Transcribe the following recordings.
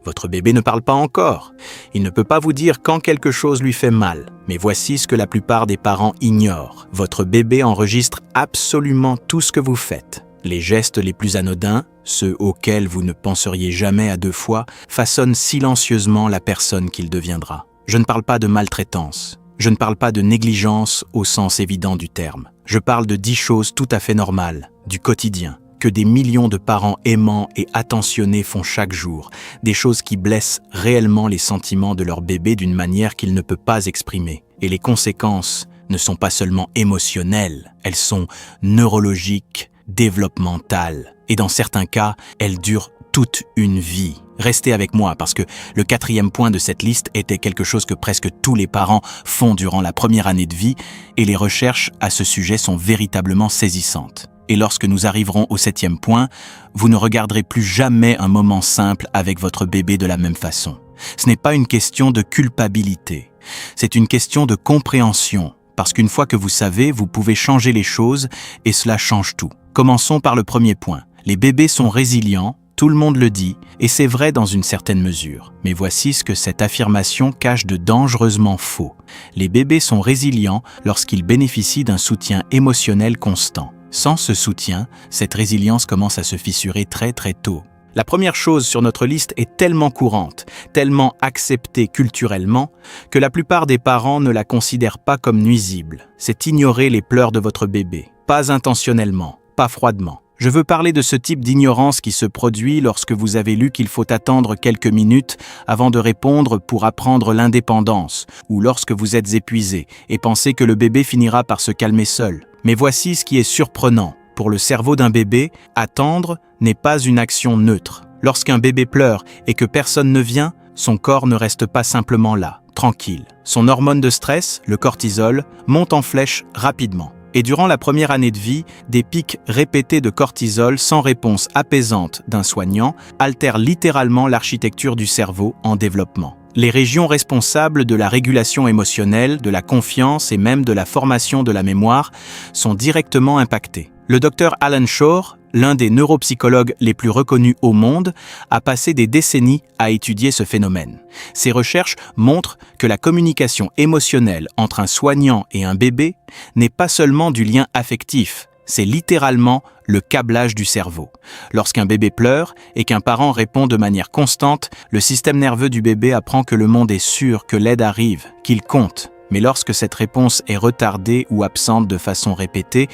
Votre bébé ne parle pas encore. Il ne peut pas vous dire quand quelque chose lui fait mal. Mais voici ce que la plupart des parents ignorent. Votre bébé enregistre absolument tout ce que vous faites. Les gestes les plus anodins, ceux auxquels vous ne penseriez jamais à deux fois, façonnent silencieusement la personne qu'il deviendra. Je ne parle pas de maltraitance. Je ne parle pas de négligence au sens évident du terme. Je parle de 10 choses tout à fait normales, du quotidien, que des millions de parents aimants et attentionnés font chaque jour, des choses qui blessent réellement les sentiments de leur bébé d'une manière qu'il ne peut pas exprimer. Et les conséquences ne sont pas seulement émotionnelles, elles sont neurologiques, développementales. Et dans certains cas, elles durent toute une vie. Restez avec moi parce que le 4e point de cette liste était quelque chose que presque tous les parents font durant la première année de vie et les recherches à ce sujet sont véritablement saisissantes. Et lorsque nous arriverons au 7e point, vous ne regarderez plus jamais un moment simple avec votre bébé de la même façon. Ce n'est pas une question de culpabilité, c'est une question de compréhension, parce qu'une fois que vous savez, vous pouvez changer les choses et cela change tout. Commençons par le premier point. Les bébés sont résilients, tout le monde le dit, et c'est vrai dans une certaine mesure. Mais voici ce que cette affirmation cache de dangereusement faux. Les bébés sont résilients lorsqu'ils bénéficient d'un soutien émotionnel constant. Sans ce soutien, cette résilience commence à se fissurer très tôt. La première chose sur notre liste est tellement courante, tellement acceptée culturellement, que la plupart des parents ne la considèrent pas comme nuisible. C'est ignorer les pleurs de votre bébé. Pas intentionnellement, pas froidement. Je veux parler de ce type d'ignorance qui se produit lorsque vous avez lu qu'il faut attendre quelques minutes avant de répondre pour apprendre l'indépendance, ou lorsque vous êtes épuisé et pensez que le bébé finira par se calmer seul. Mais voici ce qui est surprenant. Pour le cerveau d'un bébé, attendre n'est pas une action neutre. Lorsqu'un bébé pleure et que personne ne vient, son corps ne reste pas simplement là, tranquille. Son hormone de stress, le cortisol, monte en flèche rapidement. Et durant la première année de vie, des pics répétés de cortisol sans réponse apaisante d'un soignant altèrent littéralement l'architecture du cerveau en développement. Les régions responsables de la régulation émotionnelle, de la confiance et même de la formation de la mémoire sont directement impactées. Le docteur Alan Shore, l'un des neuropsychologues les plus reconnus au monde, a passé des décennies à étudier ce phénomène. Ses recherches montrent que la communication émotionnelle entre un soignant et un bébé n'est pas seulement du lien affectif, c'est littéralement le câblage du cerveau. Lorsqu'un bébé pleure et qu'un parent répond de manière constante, le système nerveux du bébé apprend que le monde est sûr, que l'aide arrive, qu'il compte. Mais lorsque cette réponse est retardée ou absente de façon répétée,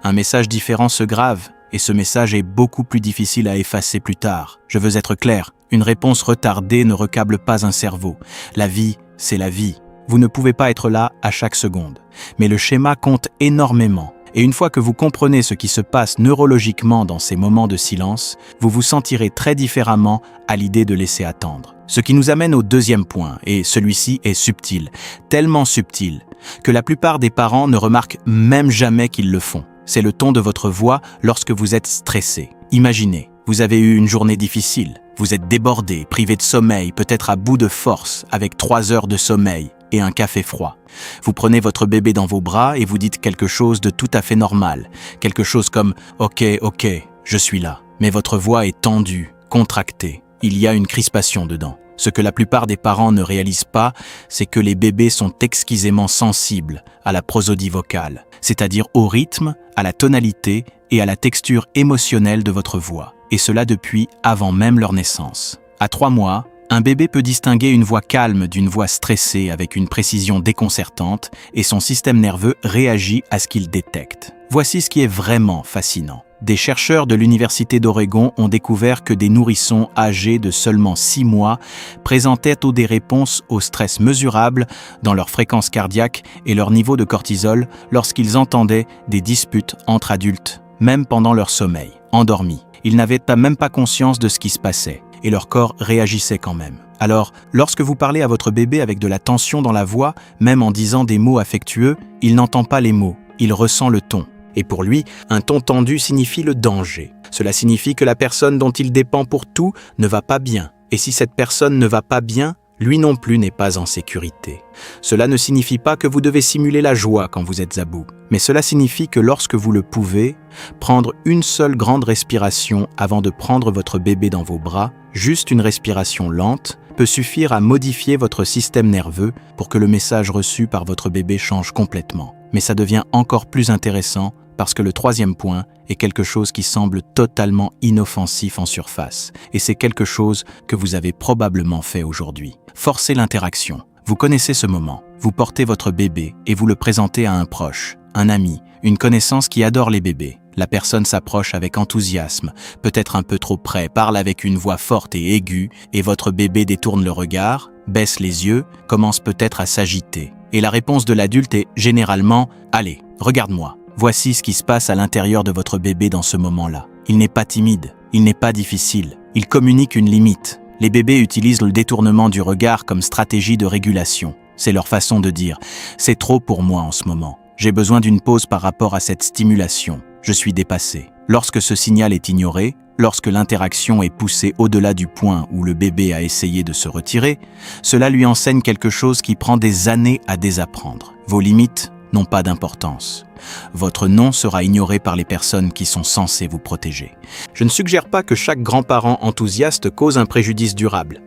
un message différent se grave et ce message est beaucoup plus difficile à effacer plus tard. Je veux être clair, une réponse retardée ne recâble pas un cerveau. La vie, c'est la vie. Vous ne pouvez pas être là à chaque seconde. Mais le schéma compte énormément. Et une fois que vous comprenez ce qui se passe neurologiquement dans ces moments de silence, vous vous sentirez très différemment à l'idée de laisser attendre. Ce qui nous amène au 2e point, et celui-ci est subtil, tellement subtil, que la plupart des parents ne remarquent même jamais qu'ils le font. C'est le ton de votre voix lorsque vous êtes stressé. Imaginez, vous avez eu une journée difficile, vous êtes débordé, privé de sommeil, peut-être à bout de force, avec 3 heures de sommeil et un café froid. Vous prenez votre bébé dans vos bras et vous dites quelque chose de tout à fait normal, quelque chose comme « Ok, je suis là ». Mais votre voix est tendue, contractée, il y a une crispation dedans. Ce que la plupart des parents ne réalisent pas, c'est que les bébés sont exquisément sensibles à la prosodie vocale, c'est-à-dire au rythme, à la tonalité et à la texture émotionnelle de votre voix, et cela depuis avant même leur naissance. À 3 mois, un bébé peut distinguer une voix calme d'une voix stressée avec une précision déconcertante et son système nerveux réagit à ce qu'il détecte. Voici ce qui est vraiment fascinant. Des chercheurs de l'Université d'Oregon ont découvert que des nourrissons âgés de seulement 6 mois présentaient des réponses au stress mesurables dans leur fréquence cardiaque et leur niveau de cortisol lorsqu'ils entendaient des disputes entre adultes, même pendant leur sommeil, endormis. Ils n'avaient même pas conscience de ce qui se passait. Et leur corps réagissait quand même. Alors, lorsque vous parlez à votre bébé avec de la tension dans la voix, même en disant des mots affectueux, il n'entend pas les mots, il ressent le ton. Et pour lui, un ton tendu signifie le danger. Cela signifie que la personne dont il dépend pour tout ne va pas bien. Et si cette personne ne va pas bien, lui non plus n'est pas en sécurité. Cela ne signifie pas que vous devez simuler la joie quand vous êtes à bout, mais cela signifie que lorsque vous le pouvez, prendre une seule grande respiration avant de prendre votre bébé dans vos bras Juste une respiration lente peut suffire à modifier votre système nerveux pour que le message reçu par votre bébé change complètement. Mais ça devient encore plus intéressant parce que le troisième point est quelque chose qui semble totalement inoffensif en surface. Et c'est quelque chose que vous avez probablement fait aujourd'hui. Forcer l'interaction. Vous connaissez ce moment. Vous portez votre bébé et vous le présentez à un proche, un ami, une connaissance qui adore les bébés. La personne s'approche avec enthousiasme, peut-être un peu trop près, parle avec une voix forte et aiguë, et votre bébé détourne le regard, baisse les yeux, commence peut-être à s'agiter. Et la réponse de l'adulte est généralement « Allez, regarde-moi ». Voici ce qui se passe à l'intérieur de votre bébé dans ce moment-là. Il n'est pas timide, il n'est pas difficile, il communique une limite. Les bébés utilisent le détournement du regard comme stratégie de régulation. C'est leur façon de dire « C'est trop pour moi en ce moment. J'ai besoin d'une pause par rapport à cette stimulation. Je suis dépassé. » Lorsque ce signal est ignoré, lorsque l'interaction est poussée au-delà du point où le bébé a essayé de se retirer, cela lui enseigne quelque chose qui prend des années à désapprendre. Vos limites n'ont pas d'importance. Votre nom sera ignoré par les personnes qui sont censées vous protéger. Je ne suggère pas que chaque grand-parent enthousiaste cause un préjudice durable,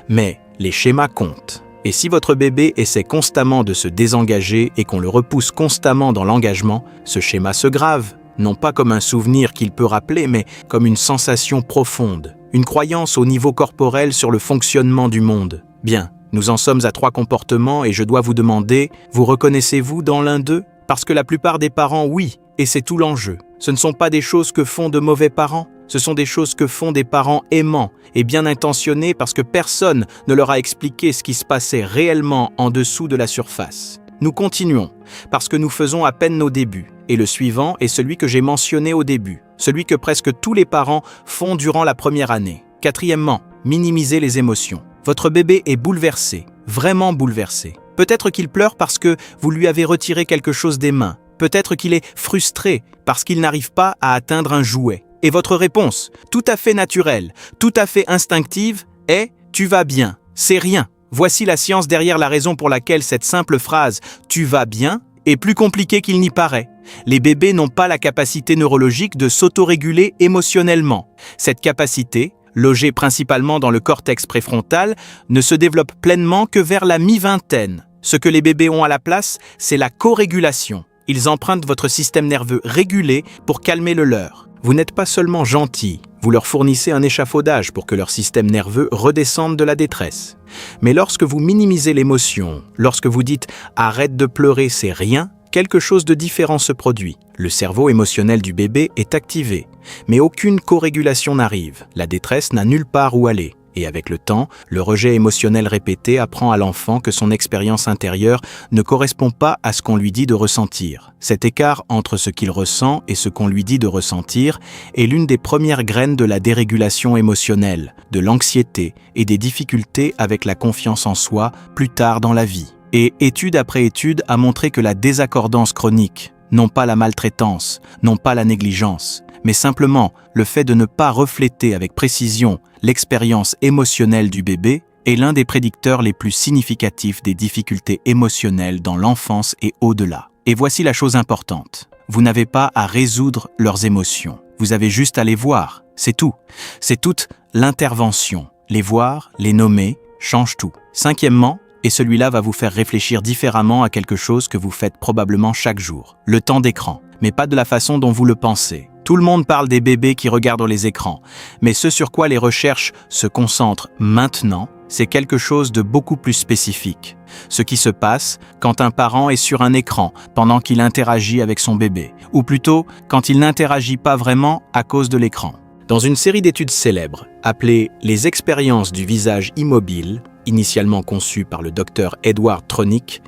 mais les schémas comptent. Et si votre bébé essaie constamment de se désengager et qu'on le repousse constamment dans l'engagement, ce schéma se grave, non pas comme un souvenir qu'il peut rappeler, mais comme une sensation profonde, une croyance au niveau corporel sur le fonctionnement du monde. Bien, nous en sommes à 3 comportements et je dois vous demander, vous reconnaissez-vous dans l'un d'eux? Parce que la plupart des parents, oui, et c'est tout l'enjeu. Ce ne sont pas des choses que font de mauvais parents, ce sont des choses que font des parents aimants et bien intentionnés parce que personne ne leur a expliqué ce qui se passait réellement en dessous de la surface. Nous continuons, parce que nous faisons à peine nos débuts. Et le suivant est celui que j'ai mentionné au début, celui que presque tous les parents font durant la première année. Quatrièmement, minimiser les émotions. Votre bébé est bouleversé, vraiment bouleversé. Peut-être qu'il pleure parce que vous lui avez retiré quelque chose des mains. Peut-être qu'il est frustré parce qu'il n'arrive pas à atteindre un jouet. Et votre réponse, tout à fait naturelle, tout à fait instinctive, est « tu vas bien, c'est rien ». Voici la science derrière la raison pour laquelle cette simple phrase « tu vas bien » est plus compliquée qu'il n'y paraît. Les bébés n'ont pas la capacité neurologique de s'autoréguler émotionnellement. Cette capacité, logée principalement dans le cortex préfrontal, ne se développe pleinement que vers la mi-vingtaine. Ce que les bébés ont à la place, c'est la co-régulation. Ils empruntent votre système nerveux régulé pour calmer le leur. Vous n'êtes pas seulement gentil, vous leur fournissez un échafaudage pour que leur système nerveux redescende de la détresse. Mais lorsque vous minimisez l'émotion, lorsque vous dites « arrête de pleurer, c'est rien », quelque chose de différent se produit. Le cerveau émotionnel du bébé est activé, mais aucune co-régulation n'arrive. La détresse n'a nulle part où aller. Et avec le temps, le rejet émotionnel répété apprend à l'enfant que son expérience intérieure ne correspond pas à ce qu'on lui dit de ressentir. Cet écart entre ce qu'il ressent et ce qu'on lui dit de ressentir est l'une des premières graines de la dérégulation émotionnelle, de l'anxiété et des difficultés avec la confiance en soi plus tard dans la vie. Et étude après étude a montré que la désaccordance chronique, non pas la maltraitance, non pas la négligence, mais simplement le fait de ne pas refléter avec précision l'expérience émotionnelle du bébé est l'un des prédicteurs les plus significatifs des difficultés émotionnelles dans l'enfance et au-delà. Et voici la chose importante. Vous n'avez pas à résoudre leurs émotions. Vous avez juste à les voir. C'est tout. C'est toute l'intervention. Les voir, les nommer, change tout. Cinquièmement, et celui-là va vous faire réfléchir différemment à quelque chose que vous faites probablement chaque jour. Le temps d'écran, mais pas de la façon dont vous le pensez. Tout le monde parle des bébés qui regardent les écrans, mais ce sur quoi les recherches se concentrent maintenant, c'est quelque chose de beaucoup plus spécifique. Ce qui se passe quand un parent est sur un écran pendant qu'il interagit avec son bébé, ou plutôt quand il n'interagit pas vraiment à cause de l'écran. Dans une série d'études célèbres, appelée « Les expériences du visage immobile », initialement conçue par le docteur Edward Tronick,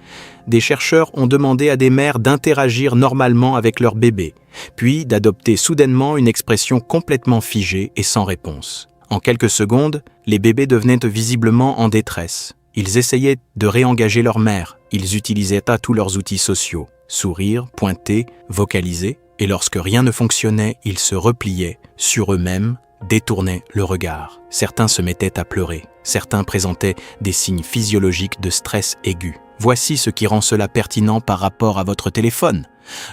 des chercheurs ont demandé à des mères d'interagir normalement avec leur bébé, puis d'adopter soudainement une expression complètement figée et sans réponse. En quelques secondes, les bébés devenaient visiblement en détresse. Ils essayaient de réengager leur mère. Ils utilisaient à tous leurs outils sociaux, sourire, pointer, vocaliser, et lorsque rien ne fonctionnait, ils se repliaient sur eux-mêmes, détournaient le regard. Certains se mettaient à pleurer. Certains présentaient des signes physiologiques de stress aigu. Voici ce qui rend cela pertinent par rapport à votre téléphone.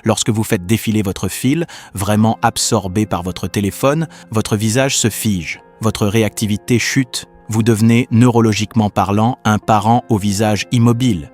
Lorsque vous faites défiler votre fil, vraiment absorbé par votre téléphone, votre visage se fige. votre réactivité chute, vous devenez, neurologiquement parlant, un parent au visage immobile.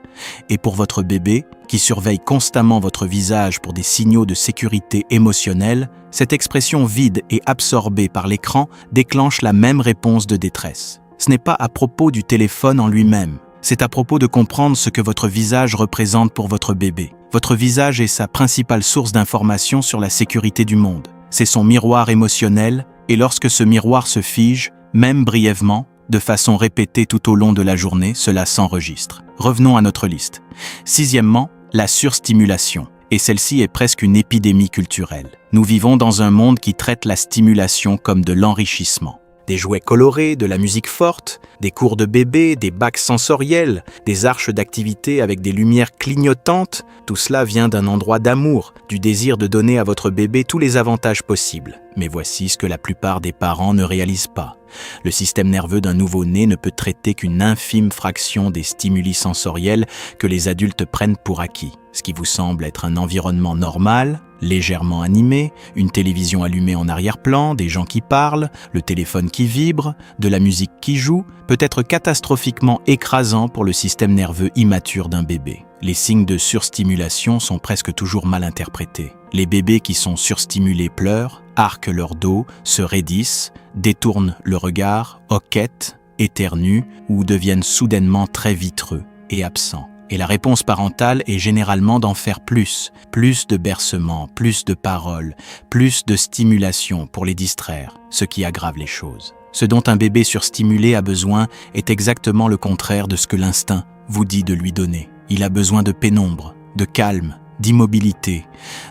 Et pour votre bébé, qui surveille constamment votre visage pour des signaux de sécurité émotionnelle, cette expression vide et absorbée par l'écran déclenche la même réponse de détresse. Ce n'est pas à propos du téléphone en lui-même, c'est à propos de comprendre ce que votre visage représente pour votre bébé. Votre visage est sa principale source d'information sur la sécurité du monde. C'est son miroir émotionnel, et lorsque ce miroir se fige, même brièvement, de façon répétée tout au long de la journée, cela s'enregistre. Revenons à notre liste. Sixièmement, la surstimulation. Et celle-ci est presque une épidémie culturelle. Nous vivons dans un monde qui traite la stimulation comme de l'enrichissement. Des jouets colorés, de la musique forte, des cours de bébé, des bacs sensoriels, des arches d'activité avec des lumières clignotantes, tout cela vient d'un endroit d'amour, du désir de donner à votre bébé tous les avantages possibles. Mais voici ce que la plupart des parents ne réalisent pas. Le système nerveux d'un nouveau-né ne peut traiter qu'une infime fraction des stimuli sensoriels que les adultes prennent pour acquis. Ce qui vous semble être un environnement normal, légèrement animé, une télévision allumée en arrière-plan, des gens qui parlent, le téléphone qui vibre, de la musique qui joue, peut être catastrophiquement écrasant pour le système nerveux immature d'un bébé. Les signes de surstimulation sont presque toujours mal interprétés. Les bébés qui sont surstimulés pleurent, arquent leur dos, se raidissent, détournent le regard, hoquettent, éternuent ou deviennent soudainement très vitreux et absents. Et la réponse parentale est généralement d'en faire plus de bercements, plus de paroles, plus de stimulation pour les distraire, ce qui aggrave les choses. Ce dont un bébé surstimulé a besoin est exactement le contraire de ce que l'instinct vous dit de lui donner. Il a besoin de pénombre, de calme, d'immobilité,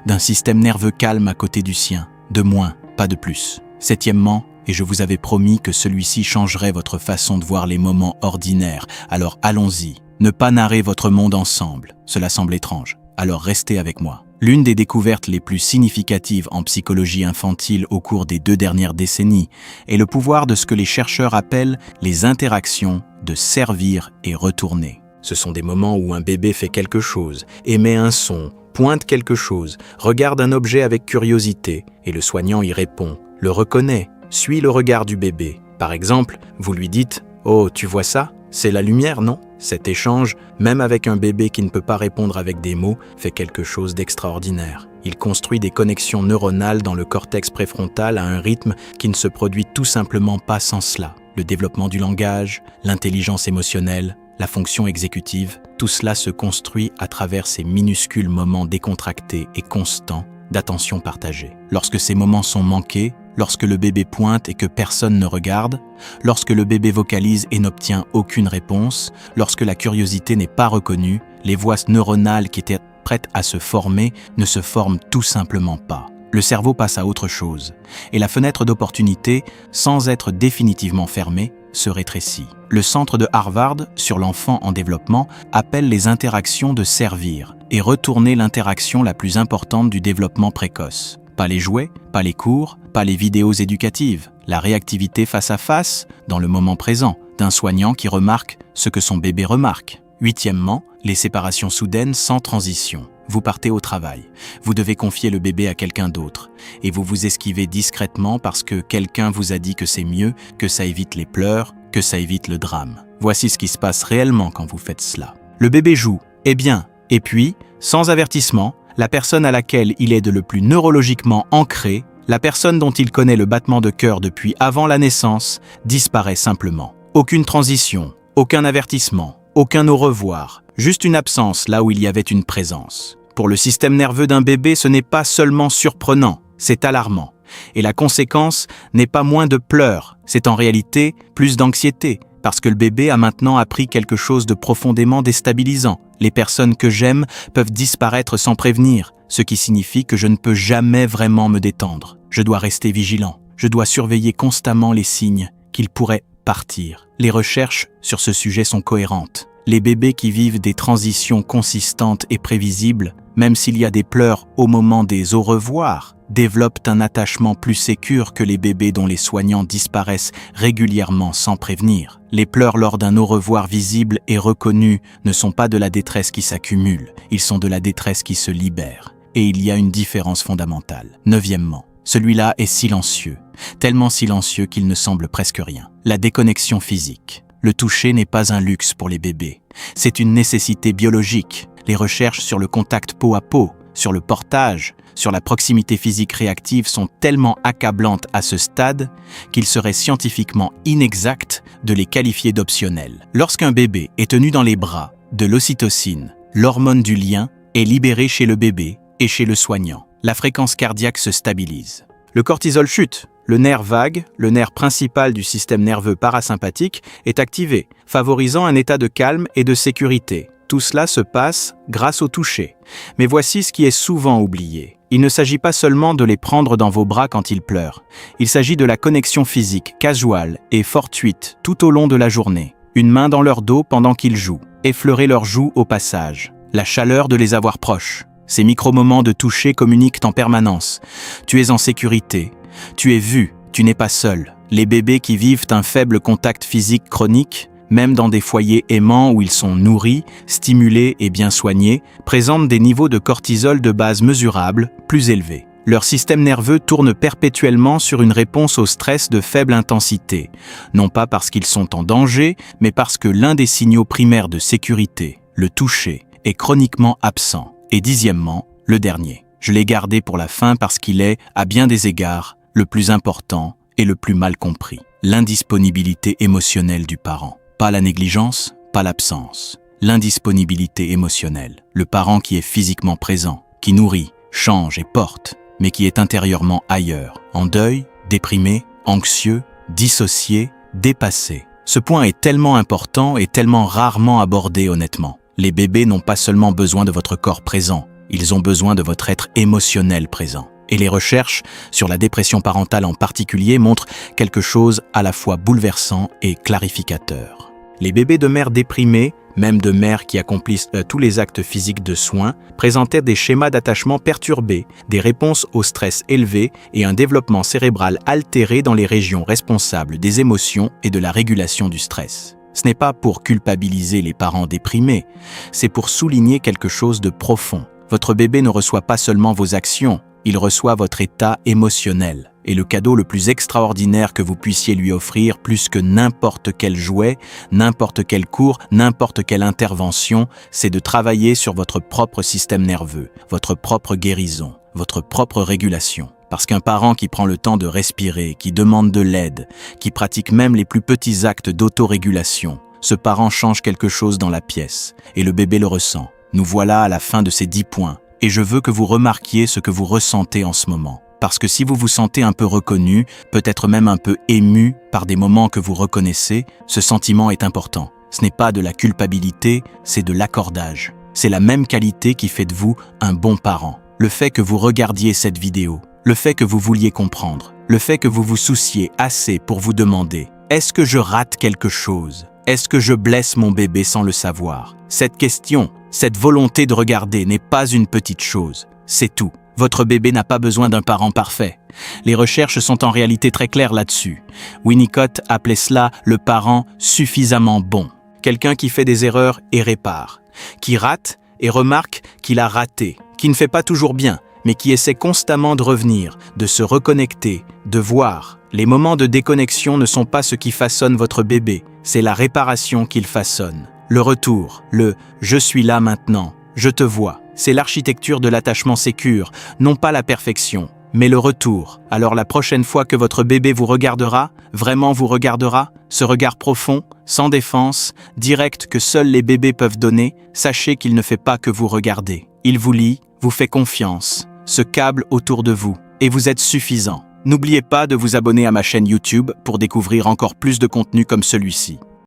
d'un système nerveux calme à côté du sien, de moins, pas de plus. Septièmement, et je vous avais promis que celui-ci changerait votre façon de voir les moments ordinaires, alors allons-y. Ne pas narrer votre monde ensemble, cela semble étrange, alors restez avec moi. L'une des découvertes les plus significatives en psychologie infantile au cours des 2 dernières décennies est le pouvoir de ce que les chercheurs appellent les interactions de servir et retourner. Ce sont des moments où un bébé fait quelque chose, émet un son, pointe quelque chose, regarde un objet avec curiosité, et le soignant y répond, le reconnaît, suit le regard du bébé. Par exemple, vous lui dites « Oh, tu vois ça ? C'est la lumière, non ?» Cet échange, même avec un bébé qui ne peut pas répondre avec des mots, fait quelque chose d'extraordinaire. Il construit des connexions neuronales dans le cortex préfrontal à un rythme qui ne se produit tout simplement pas sans cela. Le développement du langage, l'intelligence émotionnelle, la fonction exécutive, tout cela se construit à travers ces minuscules moments décontractés et constants d'attention partagée. Lorsque ces moments sont manqués, lorsque le bébé pointe et que personne ne regarde, lorsque le bébé vocalise et n'obtient aucune réponse, lorsque la curiosité n'est pas reconnue, les voies neuronales qui étaient prêtes à se former ne se forment tout simplement pas. Le cerveau passe à autre chose, et la fenêtre d'opportunité, sans être définitivement fermée, se rétrécit. Le centre de Harvard sur l'enfant en développement appelle les interactions de servir et retourner l'interaction la plus importante du développement précoce. Pas les jouets, pas les cours, pas les vidéos éducatives, la réactivité face à face, dans le moment présent, d'un soignant qui remarque ce que son bébé remarque. Huitièmement, les séparations soudaines sans transition. Vous partez au travail, vous devez confier le bébé à quelqu'un d'autre, et vous vous esquivez discrètement parce que quelqu'un vous a dit que c'est mieux, que ça évite les pleurs, que ça évite le drame. Voici ce qui se passe réellement quand vous faites cela. Le bébé joue, et bien, et puis, sans avertissement, la personne à laquelle il est le plus neurologiquement ancré, la personne dont il connaît le battement de cœur depuis avant la naissance, disparaît simplement. Aucune transition, aucun avertissement, aucun au revoir, juste une absence là où il y avait une présence. Pour le système nerveux d'un bébé, ce n'est pas seulement surprenant, c'est alarmant. Et la conséquence n'est pas moins de pleurs, c'est en réalité plus d'anxiété, parce que le bébé a maintenant appris quelque chose de profondément déstabilisant. Les personnes que j'aime peuvent disparaître sans prévenir, ce qui signifie que je ne peux jamais vraiment me détendre. Je dois rester vigilant, je dois surveiller constamment les signes qu'ils pourraient partir. Les recherches sur ce sujet sont cohérentes. Les bébés qui vivent des transitions consistantes et prévisibles, même s'il y a des pleurs au moment des au revoir, développent un attachement plus sécure que les bébés dont les soignants disparaissent régulièrement sans prévenir. Les pleurs lors d'un au revoir visible et reconnu ne sont pas de la détresse qui s'accumule, ils sont de la détresse qui se libère. Et il y a une différence fondamentale. Neuvièmement, Celui-là est silencieux, tellement silencieux qu'il ne semble presque rien. La déconnexion physique. Le toucher n'est pas un luxe pour les bébés. C'est une nécessité biologique. Les recherches sur le contact peau à peau, sur le portage, sur la proximité physique réactive sont tellement accablantes à ce stade qu'il serait scientifiquement inexact de les qualifier d'optionnels. Lorsqu'un bébé est tenu dans les bras, de l'ocytocine, l'hormone du lien, est libérée chez le bébé et chez le soignant. La fréquence cardiaque se stabilise. Le cortisol chute. Le nerf vague, le nerf principal du système nerveux parasympathique, est activé, favorisant un état de calme et de sécurité. Tout cela se passe grâce au toucher. Mais voici ce qui est souvent oublié. Il ne s'agit pas seulement de les prendre dans vos bras quand ils pleurent. Il s'agit de la connexion physique, casuale et fortuite tout au long de la journée. Une main dans leur dos pendant qu'ils jouent. Effleurer leurs joues au passage. La chaleur de les avoir proches. Ces micro-moments de toucher communiquent en permanence. Tu es en sécurité. Tu es vu. Tu n'es pas seul. Les bébés qui vivent un faible contact physique chronique, même dans des foyers aimants où ils sont nourris, stimulés et bien soignés, présentent des niveaux de cortisol de base mesurables, plus élevés. Leur système nerveux tourne perpétuellement sur une réponse au stress de faible intensité, non pas parce qu'ils sont en danger, mais parce que l'un des signaux primaires de sécurité, le toucher, est chroniquement absent. Et dixièmement, le dernier. Je l'ai gardé pour la fin parce qu'il est, à bien des égards, le plus important et le plus mal compris. L'indisponibilité émotionnelle du parent. Pas la négligence, pas l'absence. L'indisponibilité émotionnelle. Le parent qui est physiquement présent, qui nourrit, change et porte, mais qui est intérieurement ailleurs, en deuil, déprimé, anxieux, dissocié, dépassé. Ce point est tellement important et tellement rarement abordé honnêtement. Les bébés n'ont pas seulement besoin de votre corps présent, ils ont besoin de votre être émotionnel présent. Et les recherches sur la dépression parentale en particulier montrent quelque chose à la fois bouleversant et clarificateur. Les bébés de mères déprimées, même de mères qui accomplissent tous les actes physiques de soins, présentaient des schémas d'attachement perturbés, des réponses au stress élevées et un développement cérébral altéré dans les régions responsables des émotions et de la régulation du stress. Ce n'est pas pour culpabiliser les parents déprimés, c'est pour souligner quelque chose de profond. Votre bébé ne reçoit pas seulement vos actions, il reçoit votre état émotionnel. Et le cadeau le plus extraordinaire que vous puissiez lui offrir, plus que n'importe quel jouet, n'importe quel cours, n'importe quelle intervention, c'est de travailler sur votre propre système nerveux, votre propre guérison, votre propre régulation. Parce qu'un parent qui prend le temps de respirer, qui demande de l'aide, qui pratique même les plus petits actes d'autorégulation, ce parent change quelque chose dans la pièce, et le bébé le ressent. Nous voilà à la fin de ces 10 points, et je veux que vous remarquiez ce que vous ressentez en ce moment. Parce que si vous vous sentez un peu reconnu, peut-être même un peu ému par des moments que vous reconnaissez, ce sentiment est important. Ce n'est pas de la culpabilité, c'est de l'accordage. C'est la même qualité qui fait de vous un bon parent. Le fait que vous regardiez cette vidéo, le fait que vous vouliez comprendre, le fait que vous vous souciez assez pour vous demander « Est-ce que je rate quelque chose ? Est-ce que je blesse mon bébé sans le savoir ?» Cette question, cette volonté de regarder n'est pas une petite chose, c'est tout. Votre bébé n'a pas besoin d'un parent parfait. Les recherches sont en réalité très claires là-dessus. Winnicott appelait cela le parent suffisamment bon. Quelqu'un qui fait des erreurs et répare, qui rate et remarque qu'il a raté, qui ne fait pas toujours bien, mais qui essaie constamment de revenir, de se reconnecter, de voir. Les moments de déconnexion ne sont pas ce qui façonne votre bébé, c'est la réparation qu'il façonne. Le retour, le « je suis là maintenant, je te vois ». C'est l'architecture de l'attachement sécure, non pas la perfection, mais le retour. Alors la prochaine fois que votre bébé vous regardera, vraiment vous regardera, ce regard profond, sans défense, direct que seuls les bébés peuvent donner, sachez qu'il ne fait pas que vous regarder. Il vous lit, vous fait confiance, se câble autour de vous, et vous êtes suffisant. N'oubliez pas de vous abonner à ma chaîne YouTube pour découvrir encore plus de contenu comme celui-ci.